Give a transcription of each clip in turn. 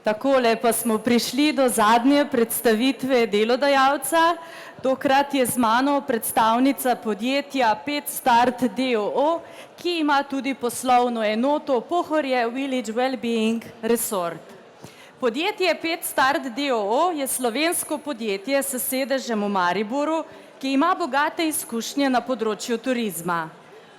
Takole pa smo prišli do zadnje predstavitve delodajalca. Tokrat je z mano predstavnica podjetja 5start d.o.o., ki ima tudi poslovno enoto Pohorje Village Wellbeing Resort. Podjetje 5start d.o.o. je slovensko podjetje s sedežem v Mariboru, ki ima bogate izkušnje na področju turizma.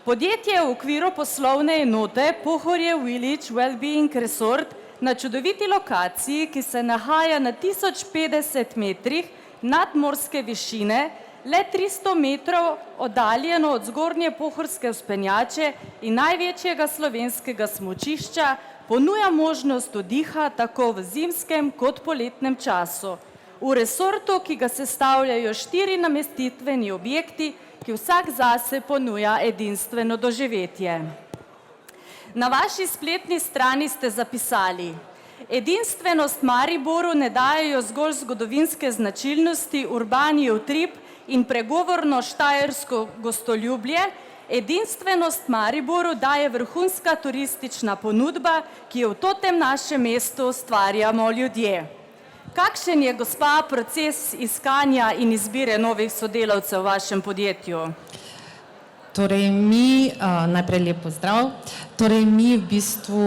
Podjetje v okviru poslovne enote Pohorje Village Wellbeing Resort na čudoviti lokaciji, ki se nahaja na 1050 metrih nadmorske višine, le 300 metrov oddaljeno od zgornje pohorske vzpenjače in največjega slovenskega smučišča, ponuja možnost oddiha tako v zimskem kot poletnem času. V resortu, ki ga sestavljajo 4 namestitveni objekti, ki vsak zase ponuja edinstveno doživetje. Na vaši spletni strani ste zapisali: edinstvenost Mariboru ne dajejo zgolj zgodovinske značilnosti, urbani utrip in pregovorno štajersko gostoljublje, edinstvenost Mariboru daje vrhunska turistična ponudba, ki jo v totem našem mestu ustvarjamo ljudje. Kakšen je, gospa, proces iskanja in izbire novih sodelavcev v vašem podjetju? Torej mi, najprej lep pozdrav, torej mi v bistvu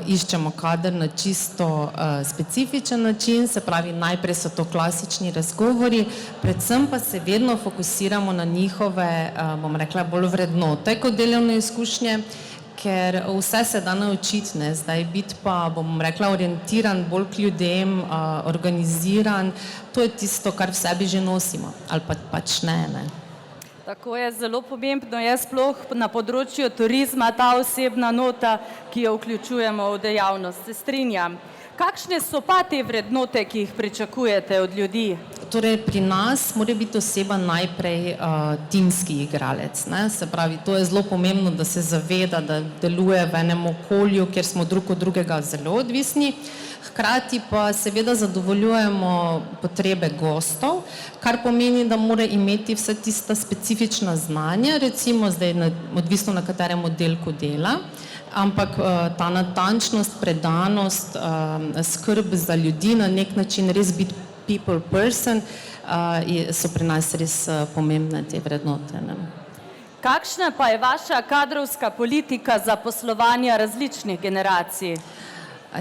iščemo kader na čisto specifičen način, se pravi najprej so to klasični razgovori, predvsem pa se vedno fokusiramo na njihove, bom rekla, bolj vrednote kot delovne izkušnje, ker vse se da naučiti, ne, zdaj biti pa, bom rekla, orientiran bolj k ljudem, organiziran, to je tisto, kar v sebi že nosimo, ali pa pač ne. Tako je, zelo pomembno je sploh na področju turizma ta osebna nota, ki jo vključujemo v dejavnost. Se strinjam. Kakšne so pa te vrednote, ki jih pričakujete od ljudi? Torej pri nas mora biti oseba najprej timski igralec, ne? Se pravi, to je zelo pomembno, da se zaveda, da deluje v enem okolju, kjer smo drug od drugega zelo odvisni. Hkrati pa seveda zadovoljujemo potrebe gostov, kar pomeni, da mora imeti vse tista specifična znanja, recimo zdaj odvisno na katerem oddelku dela, ampak ta natančnost, predanost, skrb za ljudi, na nek način res biti people person, so pri nas res pomembne te vrednote. Ne? Kakšna pa je vaša kadrovska politika za poslovanje različnih generacij?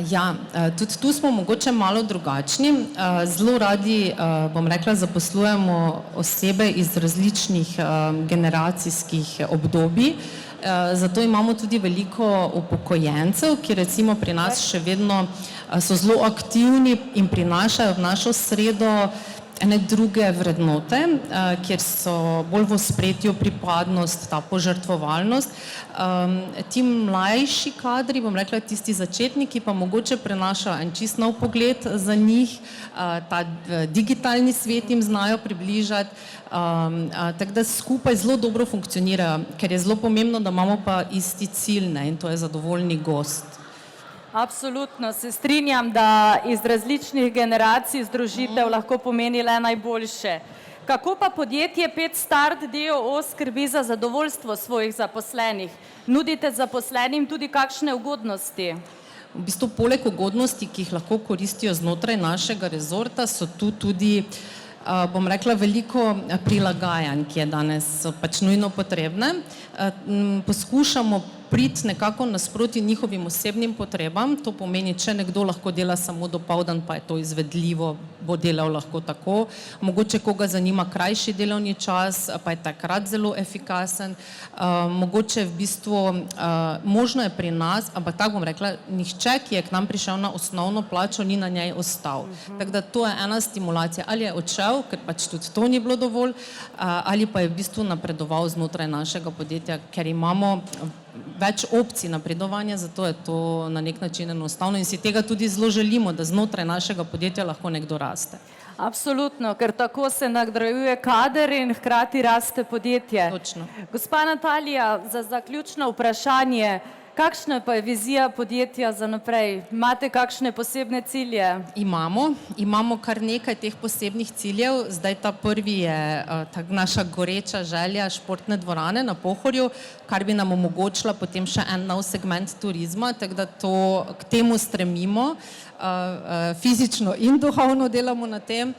Ja, tudi tu smo mogoče malo drugačni. Zelo radi, bom rekla, zaposlujemo osebe iz različnih generacijskih obdobij, zato imamo tudi veliko upokojencev, ki recimo pri nas še vedno so zelo aktivni in prinašajo v našo sredo ene druge vrednote, kjer so bolj v ospredju pripadnost, ta požrtvovalnost. Ti mlajši kadri, bom rekla, tisti začetniki, pa mogoče prenašajo en čist nov pogled za njih, ta digitalni svet jim znajo približati, tako da skupaj zelo dobro funkcionirajo, ker je zelo pomembno, da imamo pa isti cilj, ne, in to je zadovoljni gost. Absolutno, se strinjam, da iz različnih generacij združitev lahko pomeni le najboljše. Kako pa podjetje 5start d.o.o. skrbi za zadovoljstvo svojih zaposlenih? Nudite zaposlenim tudi kakšne ugodnosti? V bistvu poleg ugodnosti, ki jih lahko koristijo znotraj našega rezorta, so tu tudi, bom rekla, veliko prilagajanj, ki je danes pač nujno potrebne. Poskušamo priti nekako nasproti njihovim osebnim potrebam, to pomeni, če nekdo lahko dela samo dopoldan, pa je to izvedljivo, bo delal lahko tako, mogoče koga zanima krajši delovni čas, pa je takrat zelo efikasen, mogoče v bistvu možno je pri nas, ampak tako bom rekla, nihče, ki je k nam prišel na osnovno plačo, ni na njej ostal. Tako da to je ena stimulacija, ali je odšel, ker pač tudi to ni bilo dovolj, ali pa je v bistvu napredoval znotraj našega podjetja, ker imamo več opcij napredovanja, zato je to na nek način enostavno in si tega tudi zelo želimo, da znotraj našega podjetja lahko nekdo raste. Absolutno, ker tako se nagrajuje kader in hkrati raste podjetje. Točno. Gospa Natalija, za zaključno vprašanje, kakšna pa je vizija podjetja za naprej? Imate kakšne posebne cilje? Imamo kar nekaj teh posebnih ciljev. Zdaj ta prvi je naša goreča želja športne dvorane na Pohorju, kar bi nam omogočila potem še en nov segment turizma, tako da k temu stremimo. fizično in duhovno delamo na tem,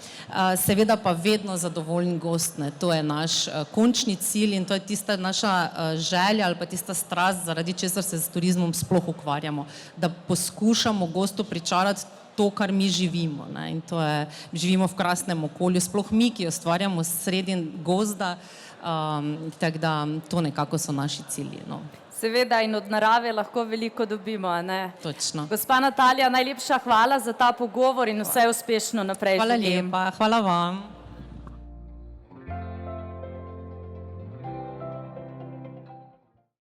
seveda pa vedno zadovoljen gost, ne. To je naš končni cilj in to je tista naša želja ali pa tista strast, zaradi česar se z turizmom sploh ukvarjamo, da poskušamo gostu pričarati to, kar mi živimo, ne. In to je, živimo v krasnem okolju, sploh mi, ki ustvarjamo sredi gozda, tako da to nekako so naši cilji, no. Seveda in od narave lahko veliko dobimo, a ne? Točno. Gospa Natalija, najlepša hvala za ta pogovor in vse uspešno naprej. Hvala želim. lepa, hvala vam.